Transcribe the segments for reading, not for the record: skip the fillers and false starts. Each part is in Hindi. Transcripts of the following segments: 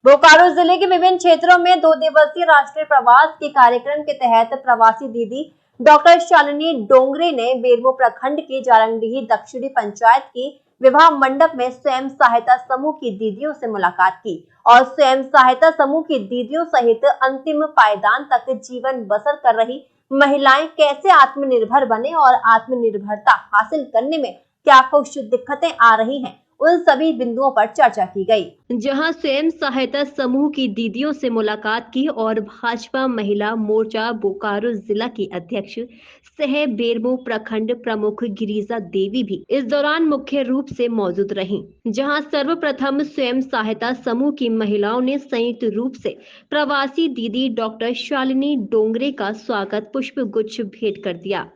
बोकारो जिले के विभिन्न क्षेत्रों में 2 दिवसीय राष्ट्रीय प्रवास के कार्यक्रम के तहत प्रवासी दीदी डॉक्टर शालिनी डोंगरे ने बेरमो प्रखंड के जारंगडीह दक्षिणी पंचायत की विवाह मंडप में स्वयं सहायता समूह की दीदियों से मुलाकात की और स्वयं सहायता समूह की दीदियों सहित अंतिम पायदान तक जीवन बसर कर रही महिलाएं कैसे आत्मनिर्भर बने और आत्मनिर्भरता हासिल करने में क्या कुछ दिक्कतें आ रही हैं, उन सभी बिंदुओं पर चर्चा की गई। जहां स्वयं सहायता समूह की दीदियों से मुलाकात की और भाजपा महिला मोर्चा बोकारो जिला की अध्यक्ष सह बेरमो प्रखंड प्रमुख गिरिजा देवी भी इस दौरान मुख्य रूप से मौजूद रहीं। जहां सर्वप्रथम स्वयं सहायता समूह की महिलाओं ने संयुक्त रूप से प्रवासी दीदी डॉक्टर शालिनी डोंगरे का स्वागत पुष्प गुच्छ भेंट कर दिया।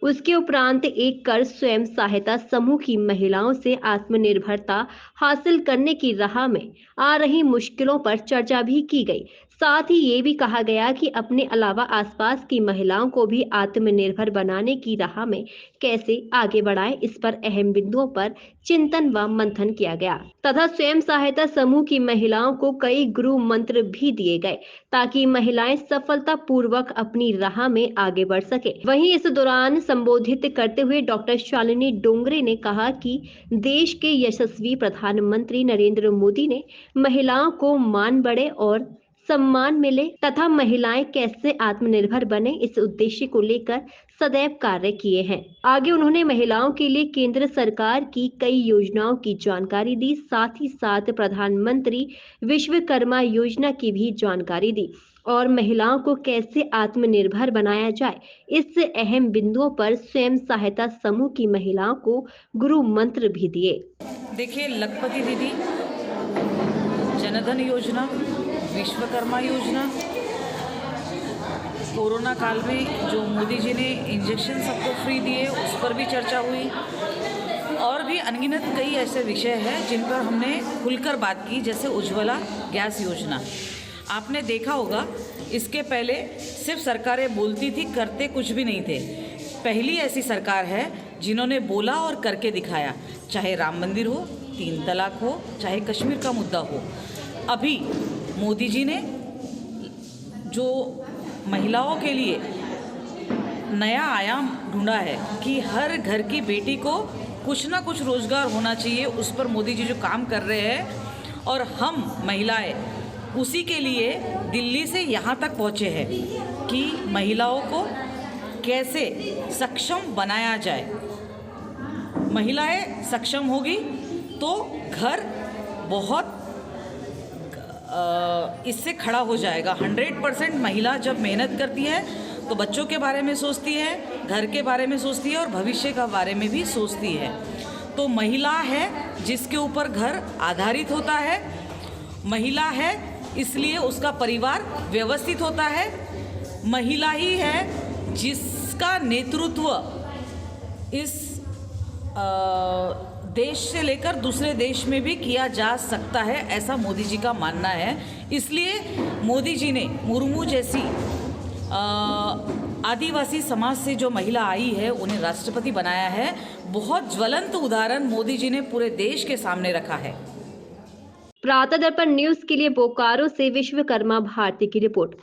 उसके उपरांत एक कर स्वयं सहायता समूह की महिलाओं से आत्मनिर्भरता हासिल करने की राह में आ रही मुश्किलों पर चर्चा भी की गई। साथ ही ये भी कहा गया कि अपने अलावा आसपास की महिलाओं को भी आत्मनिर्भर बनाने की राह में कैसे आगे बढ़ाएं, इस पर अहम बिंदुओं पर चिंतन व मंथन किया गया तथा स्वयं सहायता समूह की महिलाओं को कई गुरु मंत्र भी दिए गए ताकि महिलाएं सफलता पूर्वक अपनी राह में आगे बढ़ सके। वहीं इस दौरान संबोधित करते हुए डॉक्टर शालिनी डोंगरे ने कहा कि देश के यशस्वी प्रधानमंत्री नरेंद्र मोदी ने महिलाओं को मान बढ़े और सम्मान मिले तथा महिलाएं कैसे आत्मनिर्भर बने, इस उद्देश्य को लेकर सदैव कार्य किए हैं। आगे उन्होंने महिलाओं के लिए केंद्र सरकार की कई योजनाओं की जानकारी दी, साथ ही साथ प्रधानमंत्री विश्वकर्मा योजना की भी जानकारी दी और महिलाओं को कैसे आत्मनिर्भर बनाया जाए, इस अहम बिंदुओं पर स्वयं सहायता समूह की महिलाओं को गुरु मंत्र भी दिए। देखिए, लखपति दीदी, जनधन योजना, विश्वकर्मा योजना, कोरोना काल में जो मोदी जी ने इंजेक्शन सबको फ्री दिए उस पर भी चर्चा हुई और भी अनगिनत कई ऐसे विषय हैं जिन पर हमने खुलकर बात की, जैसे उज्ज्वला गैस योजना। आपने देखा होगा, इसके पहले सिर्फ सरकारें बोलती थी, करते कुछ भी नहीं थे। पहली ऐसी सरकार है जिन्होंने बोला और करके दिखाया, चाहे राम मंदिर हो, 3 तलाक हो, चाहे कश्मीर का मुद्दा हो। अभी मोदी जी ने जो महिलाओं के लिए नया आयाम ढूंढा है कि हर घर की बेटी को कुछ ना कुछ रोजगार होना चाहिए, उस पर मोदी जी जो काम कर रहे हैं और हम महिलाएं उसी के लिए दिल्ली से यहाँ तक पहुँचे हैं कि महिलाओं को कैसे सक्षम बनाया जाए। महिलाएं सक्षम होगी तो घर बहुत इससे खड़ा हो जाएगा। 100% महिला जब मेहनत करती है तो बच्चों के बारे में सोचती है, घर के बारे में सोचती है और भविष्य के बारे में भी सोचती है। तो महिला है जिसके ऊपर घर आधारित होता है, महिला है इसलिए उसका परिवार व्यवस्थित होता है, महिला ही है जिसका नेतृत्व इस देश से लेकर दूसरे देश में भी किया जा सकता है, ऐसा मोदी जी का मानना है। इसलिए मोदी जी ने मुर्मू जैसी आदिवासी समाज से जो महिला आई है उन्हें राष्ट्रपति बनाया है। बहुत ज्वलंत उदाहरण मोदी जी ने पूरे देश के सामने रखा है। प्रातः दर्पण न्यूज के लिए बोकारो से विश्वकर्मा भारती की रिपोर्ट।